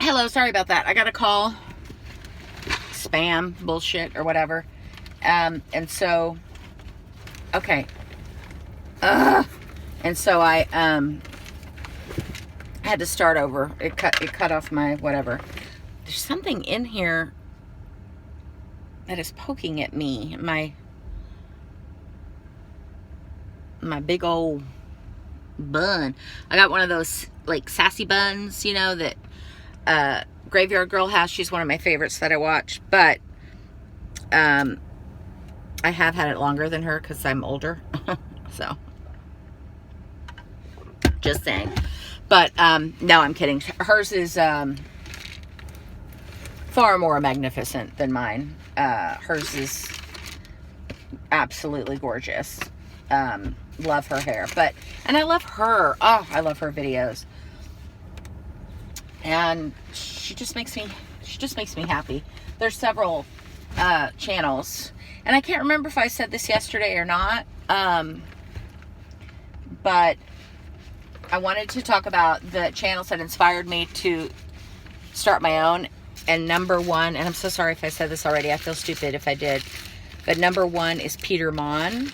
Hello, sorry about that. I got a call. Spam bullshit or whatever. And so, okay. And so I had to start over. It cut off my whatever. There's something in here that is poking at me. My big old bun. I got one of those like sassy buns, you know, that Graveyard Girl has. She's one of my favorites that I watch, but I have had it longer than her because I'm older. So just saying. But no, I'm kidding. Hers is far more magnificent than mine. Hers is absolutely gorgeous. Love her hair. And I love her. Oh, I love her videos. And she just makes me happy. There's several channels, and I can't remember if I said this yesterday or not, but I wanted to talk about the channels that inspired me to start my own. And number one, and I'm so sorry if I said this already, I feel stupid if I did, but number one is Peter Monn.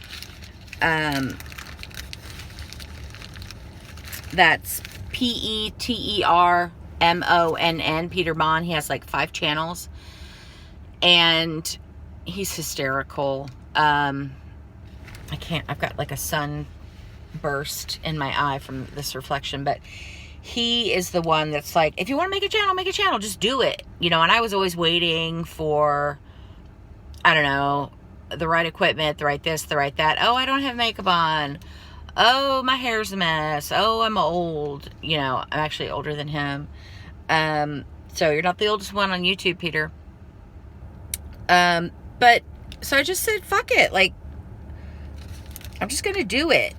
That's PETERMONN, Peter Monn. He has like 5 channels, and he's hysterical. I've got like a sunburst in my eye from this reflection, but he is the one that's like, if you want to make a channel, just do it, you know. And I was always waiting for, I don't know, the right equipment, the right this, the right that. Oh, I don't have makeup on. Oh, my hair's a mess. Oh, I'm old. You know, I'm actually older than him. So you're not the oldest one on YouTube, Peter. But so I just said, fuck it. Like, I'm just going to do it.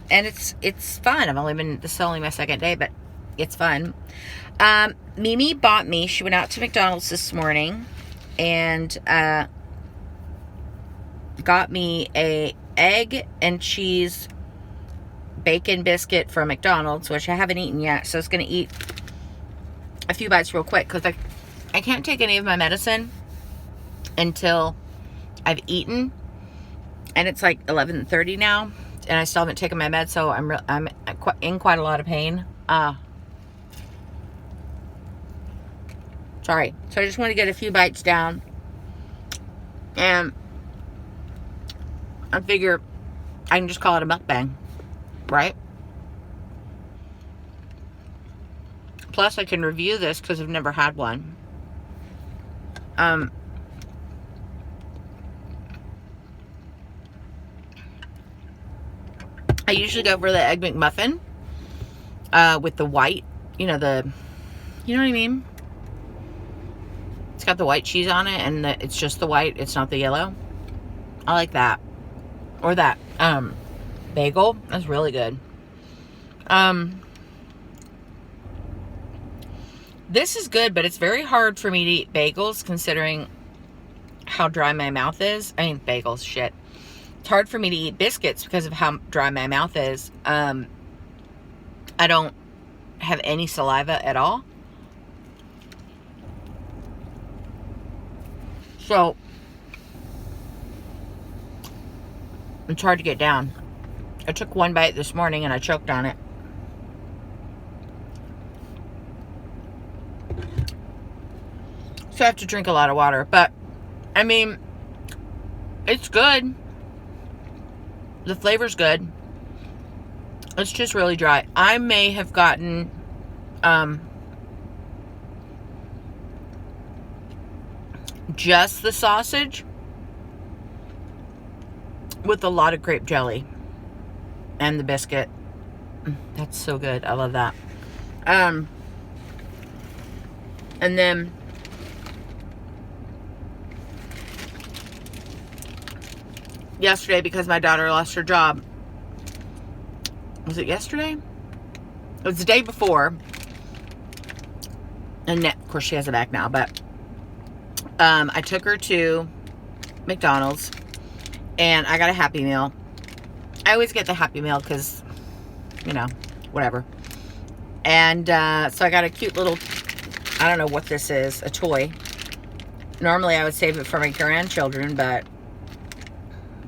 And it's fun. This is only my second day, but it's fun. Mimi bought me, she went out to McDonald's this morning and, got me a egg and cheese bacon biscuit from McDonald's, which I haven't eaten yet, so I was going to eat a few bites real quick because I can't take any of my medicine until I've eaten, and it's like 11:30 now, and I still haven't taken my meds, so I'm in quite a lot of pain. Sorry. So I just want to get a few bites down, and I figure I can just call it a mukbang, right? Plus, I can review this because I've never had one. I usually go for the Egg McMuffin with the white, you know what I mean? It's got the white cheese on it, and it's just the white. It's not the yellow. I like that. Or that bagel. That's really good. This is good, but it's very hard for me to eat bagels considering how dry my mouth is. I mean, bagels, shit. It's hard for me to eat biscuits because of how dry my mouth is. I don't have any saliva at all. So it's hard to get down. I took one bite this morning and I choked on it. So I have to drink a lot of water. But, I mean, it's good. The flavor's good. It's just really dry. I may have gotten just the sausage with a lot of grape jelly and the biscuit. That's so good. I love that. And then yesterday, because my daughter lost her job, was it yesterday? It was the day before, and of course she has it back now, but I took her to McDonald's and I got a Happy Meal. I always get the Happy Meal because, you know, whatever. And so I got a cute little I don't know what this is, a toy. Normally I would save it for my grandchildren, but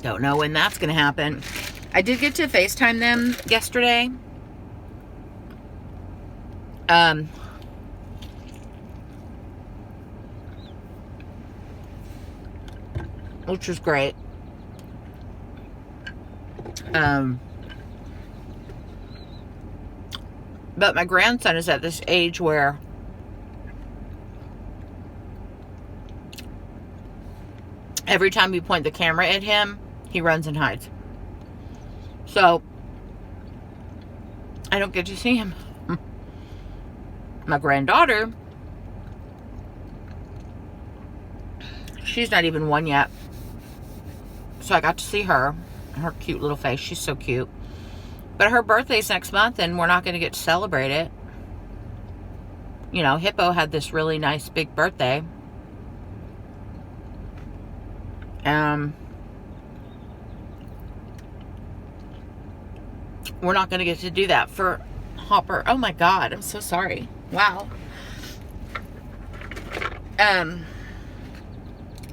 don't know when that's going to happen. I did get to FaceTime them yesterday. Which was great. But my grandson is at this age where every time you point the camera at him, he runs and hides. So I don't get to see him. My granddaughter, she's not even 1 yet. So I got to see her cute little face. She's so cute. But her birthday's next month, and we're not going to get to celebrate it. You know, Hippo had this really nice big birthday. We're not going to get to do that for Hopper. Oh my God, I'm so sorry. Wow.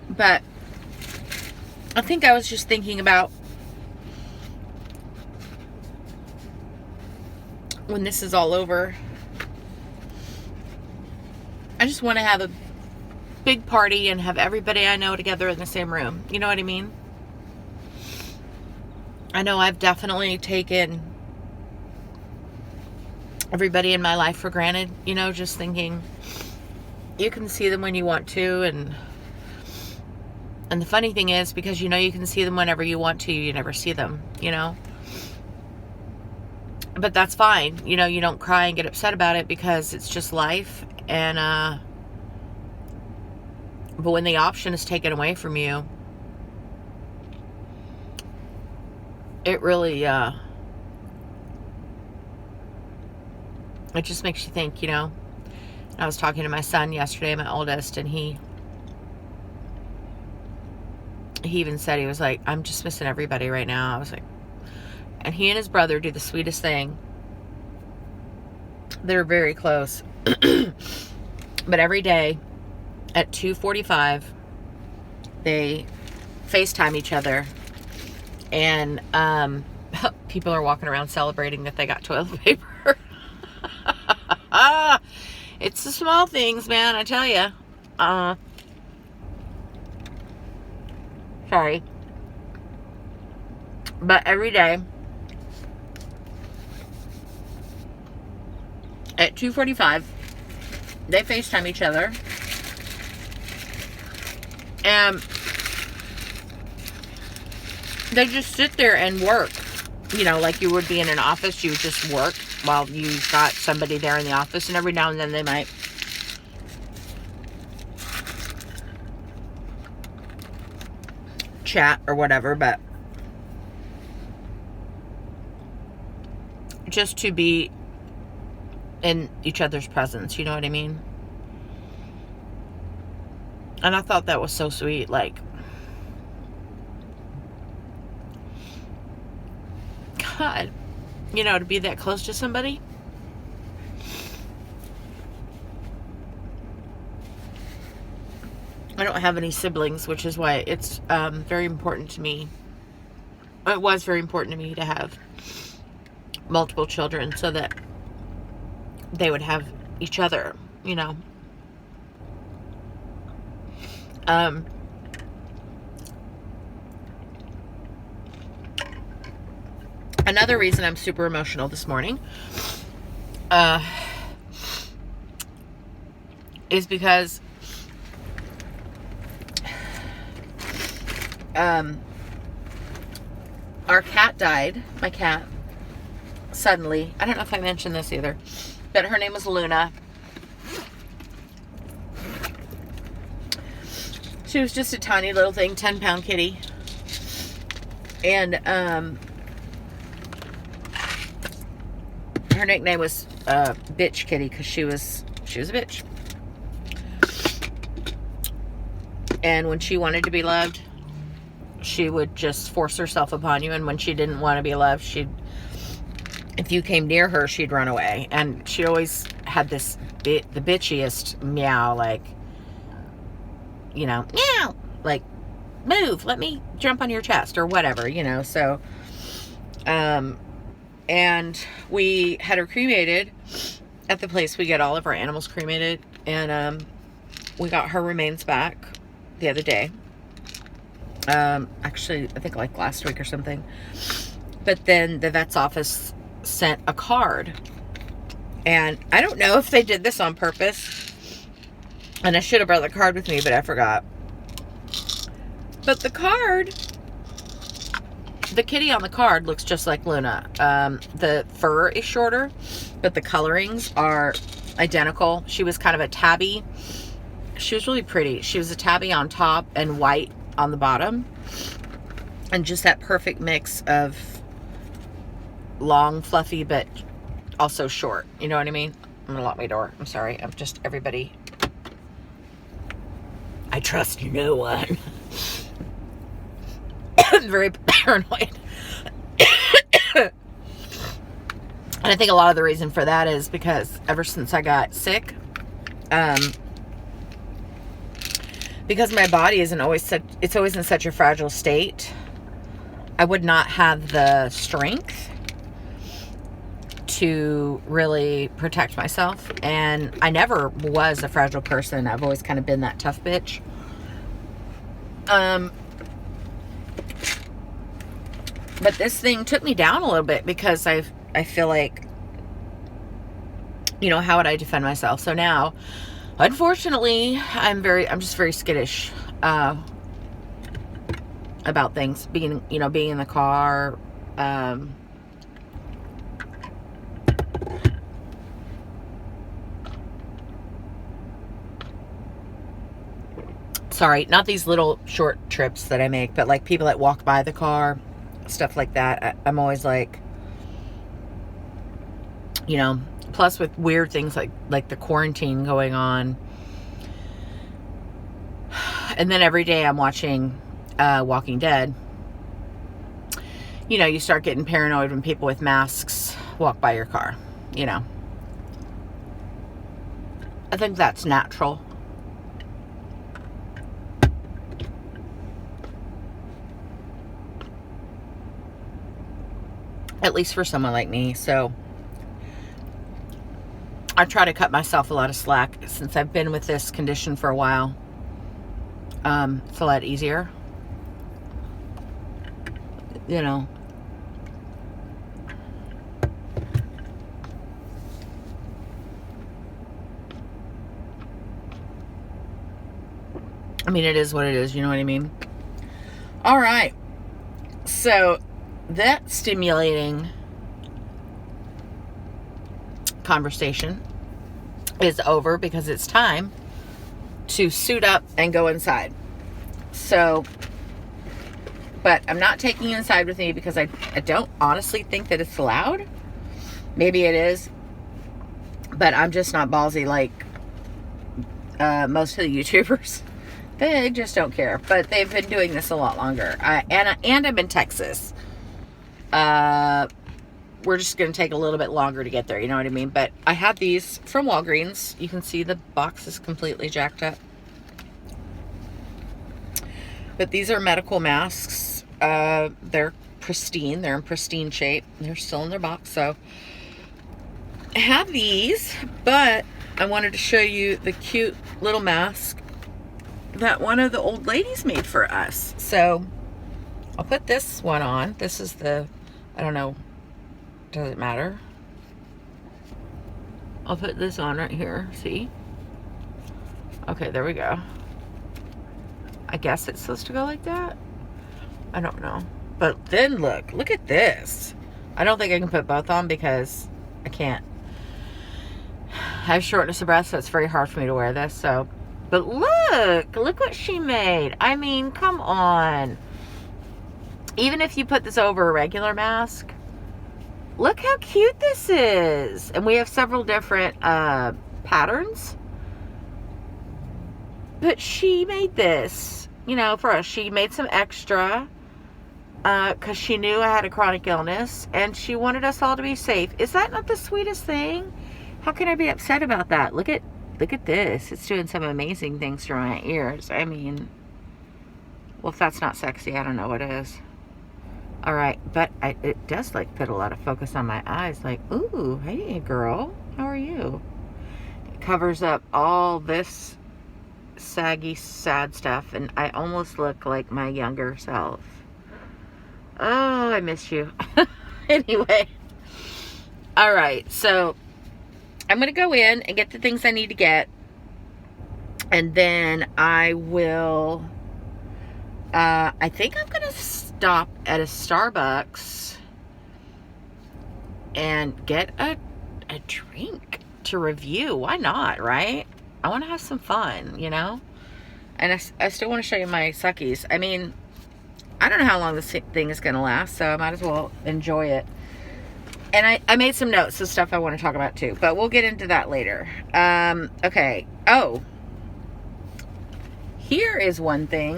But I think I was just thinking about when this is all over, I just want to have a big party and have everybody I know together in the same room. You know what I mean? I know I've definitely taken everybody in my life for granted, you know, just thinking you can see them when you want to, and the funny thing is, because you know you can see them whenever you want to, you never see them, you know. But that's fine. You know, you don't cry and get upset about it because it's just life. And, but when the option is taken away from you, it really, it just makes you think, you know. I was talking to my son yesterday, my oldest, and he even said, he was like, I'm just missing everybody right now. I was like, and he and his brother do the sweetest thing. They're very close. But every day at 2:45, they FaceTime each other. And people are walking around celebrating that they got toilet paper. It's the small things, man, I tell you. Sorry. But every day at 2:45, they FaceTime each other. And they just sit there and work. You know, like you would be in an office, you would just work while you got somebody there in the office. And every now and then they might chat or whatever, but just to be in each other's presence, you know what I mean? And I thought that was so sweet. Like, God, you know, to be that close to somebody. I don't have any siblings, which is why it's very important to me. It was very important to me to have multiple children so that they would have each other, you know. Another reason I'm super emotional this morning is because our cat died. My cat, suddenly. I don't know if I mentioned this either, but her name was Luna. She was just a tiny little thing, 10-pound kitty. And her nickname was Bitch Kitty, because she was a bitch. And when she wanted to be loved, she would just force herself upon you. And when she didn't want to be loved, if you came near her, she'd run away. And she always had this the bitchiest meow, like, you know, meow, like, move, let me jump on your chest or whatever, you know. So and we had her cremated at the place we get all of our animals cremated, and we got her remains back the other day. Actually, I think like last week or something. But then the vet's office sent a card, and I don't know if they did this on purpose, and I should have brought the card with me, but I forgot. But the card, the kitty on the card looks just like Luna. The fur is shorter, but the colorings are identical. She was kind of a tabby. She was really pretty. She was a tabby on top and white on the bottom, and just that perfect mix of long, fluffy, but also short. You know what I mean? I'm gonna lock my door. I'm sorry. I'm just, everybody, I trust no one. I'm very paranoid. And I think a lot of the reason for that is because ever since I got sick, because my body isn't always it's always in such a fragile state, I would not have the strength to really protect myself. And I never was a fragile person. I've always kind of been that tough bitch. But this thing took me down a little bit because I feel like, you know, how would I defend myself? So now, unfortunately, I'm just very skittish about things, being in the car. Sorry, not these little short trips that I make, but like people that walk by the car, stuff like that. I'm always like, you know, plus with weird things like the quarantine going on. And then every day I'm watching Walking Dead. You know, you start getting paranoid when people with masks walk by your car, you know. I think that's natural. At least for someone like me. So I try to cut myself a lot of slack since I've been with this condition for a while. It's a lot easier. You know. I mean, it is what it is. You know what I mean? All right. So that stimulating conversation is over because it's time to suit up and go inside. So, but I'm not taking you inside with me because I don't honestly think that it's allowed. Maybe it is, but I'm just not ballsy like most of the YouTubers. They just don't care. But they've been doing this a lot longer. And I'm in Texas. We're just going to take a little bit longer to get there, you know what I mean? But I have these from Walgreens. You can see the box is completely jacked up. But these are medical masks. They're pristine. They're in pristine shape. They're still in their box. So I have these, but I wanted to show you the cute little mask that one of the old ladies made for us. So I'll put this one on. This is the, I don't know, does it matter? I'll put this on right here, see? Okay, there we go. I guess it's supposed to go like that. I don't know. But then look at this. I don't think I can put both on because I can't. I have shortness of breath, so it's very hard for me to wear this. So, but look what she made. I mean, come on. Even if you put this over a regular mask, look how cute this is. And we have several different patterns. But she made this, you know, for us. She made some extra because she knew I had a chronic illness and she wanted us all to be safe. Is that not the sweetest thing? How can I be upset about that? Look at this. It's doing some amazing things for my ears. I mean, well, if that's not sexy, I don't know what is. All right, but it does like put a lot of focus on my eyes. Like, ooh, hey girl, how are you? It covers up all this saggy, sad stuff, and I almost look like my younger self. Oh, I miss you. Anyway, all right, so I'm gonna go in and get the things I need to get, and then I will. I think I'm gonna stop at a Starbucks and get a drink to review. Why not, right? I want to have some fun, you know? And I still want to show you my suckies. I mean, I don't know how long this thing is going to last, so I might as well enjoy it. And I made some notes of stuff I want to talk about too, but we'll get into that later. Okay. Oh, here is one thing.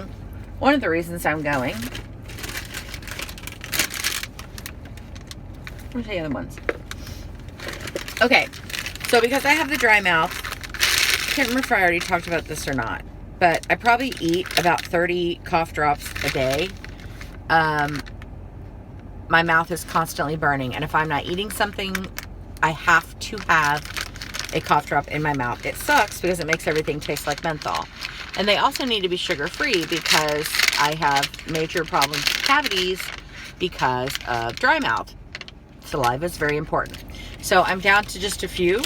One of the reasons I'm going. Where's the other ones? Okay, so because I have the dry mouth, I can't remember if I already talked about this or not, but I probably eat about 30 cough drops a day. My mouth is constantly burning, and if I'm not eating something, I have to have a cough drop in my mouth. It sucks because it makes everything taste like menthol. And they also need to be sugar-free because I have major problems with cavities because of dry mouth. Saliva is very important. So I'm down to just a few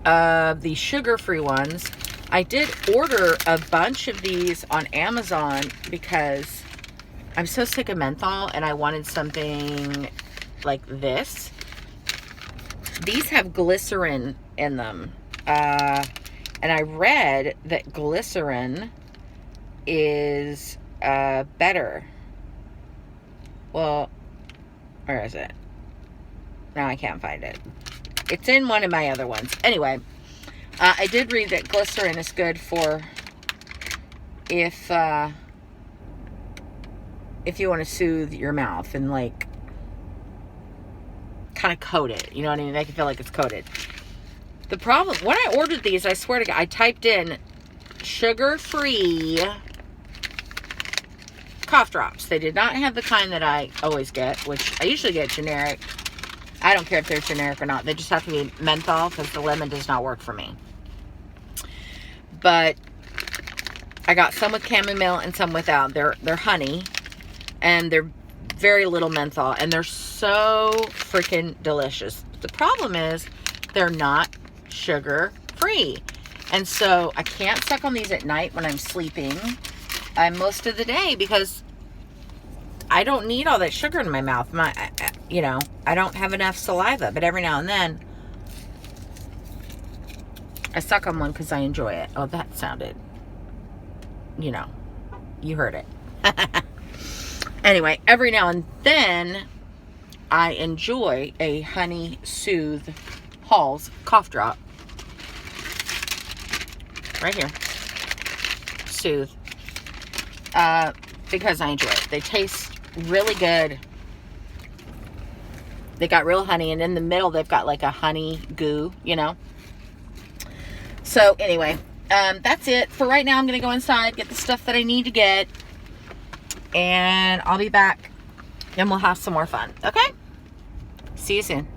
of the sugar-free ones. I did order a bunch of these on Amazon because I'm so sick of menthol and I wanted something like this. These have glycerin in them. And I read that glycerin is better. Well, where is it? Now I can't find it. It's in one of my other ones. Anyway, I did read that glycerin is good for if you want to soothe your mouth and like kind of coat it. You know what I mean? Make it feel like it's coated. The problem, when I ordered these, I swear to God, I typed in sugar-free cough drops. They did not have the kind that I always get, which I usually get generic. I don't care if they're generic or not. They just have to be menthol because the lemon does not work for me. But I got some with chamomile and some without. They're honey, and they're very little menthol, and they're so freaking delicious. The problem is they're not sugar free, and so I can't suck on these at night when I'm sleeping most of the day because I don't need all that sugar in my mouth. You know, I don't have enough saliva, but every now and then I suck on one because I enjoy it. Oh, that sounded, you know, you heard it. Anyway, every now and then I enjoy a Honey Soothe Halls cough drop. Right here. Soothe. Because I enjoy it. They taste really good. They got real honey, and in the middle they've got like a honey goo, you know. So anyway, that's it. For right now, I'm going to go inside, get the stuff that I need to get, and I'll be back, and we'll have some more fun. Okay? See you soon.